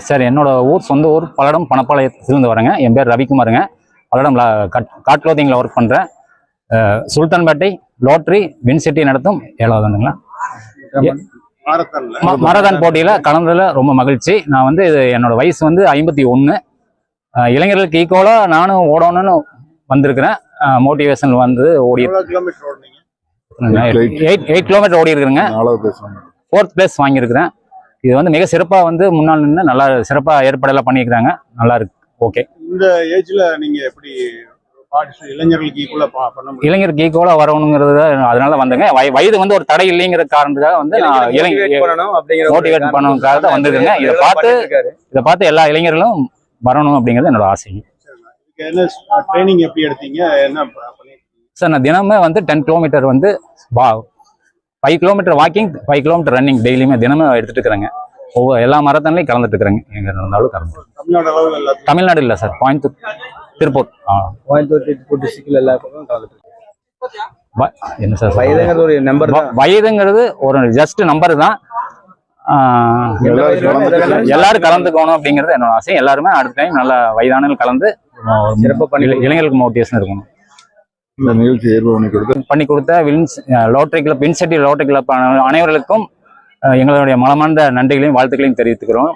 Sir என்னோட சொந்த ஊர் பல்லடம் பணப்பாளையத்திலிருந்து வரேங்க. என் பேர் ரவிக்குமாருங்க. பல்லடம் காட் க்ளோத்திங்கில் ஒர்க் பண்ணுறேன். சுல்தான்பேட்டை லோட்ரி வின்சிட்டி நடத்தும் 7வது ஆண்டுங்களா மாரத்தான் போட்டியில் கலந்ததில் ரொம்ப மகிழ்ச்சி. நான் வந்து என்னோட வயசு வந்து 51. இளைஞர்களுக்கு ஈக்குவலாக நானும் ஓடணும்னு வந்திருக்கிறேன். மோட்டிவேஷன் வந்து ஓடி 8 கிலோமீட்டர் ஓடி இருக்கிறேங்க. 4th பிளேஸ் வாங்கியிருக்கிறேன். இது வந்து மிக சிறப்பாக வந்து முன்னாள் நின்று நல்லா சிறப்பாக ஏற்பாடெல்லாம் பண்ணியிருக்கிறாங்க. நல்லா இருக்கு. ஓகே. இந்த ஏஜ்ல நீங்க எப்படி இளைஞருக்கு ஈக்குவலா வரணுங்கிறது அதனால வந்தேங்க. வயது வந்து ஒரு தடை இல்லைங்கிற காரணத்துக்காக வந்து நான் மோட்டிவேட் பண்ணணுக்காக தான் வந்திருக்கேங்க. இதை பார்த்து எல்லா இளைஞர்களும் வரணும் அப்படிங்கிறது என்னோட ஆசை. சார் நான் தினமே வந்து 10 கிலோமீட்டர் வந்து 5 கிலோமீட்டர் வாக்கிங், 5 கிலோமீட்டர் ரன்னிங் டெய்லியுமே தினமே எடுத்துட்டு இருக்கிறேங்க. எல்லா மரத்தான்லையும் கலந்துட்டு இருக்கிறேங்க. எங்க இருந்தாலும் கலந்து. தமிழ்நாடு இல்லை சார், கோயம்புத்தூர், திருப்பூர். திருப்பூர் டிஸ்ட்ரிக்ட்ல எல்லா பக்கமும் கலந்துட்டு. என்ன சார் வயதுங்கிறது ஒரு நம்பர் தான். வயதுங்கிறது ஒரு ஜஸ்ட் நம்பர் தான். எல்லாரும் கலந்துக்கணும் அப்படிங்கிறது என்னோட ஆசை. எல்லாருமே அடுத்த டைம் நல்லா வயதானவர்கள் கலந்து சிறப்பாக பண்ணி இளைஞர்களுக்கு மோட்டிவேஷன் இருக்கணும். இந்த நிகழ்ச்சி பண்ணி கொடுத்த லோட்டரி கிளப் வின்சிட்டி லோட்டரி கிளப் அனைவர்களுக்கும் எங்களுடைய மனமார்ந்த நன்றிகளையும் வாழ்த்துக்களையும் தெரிவித்துக்கிறோம்.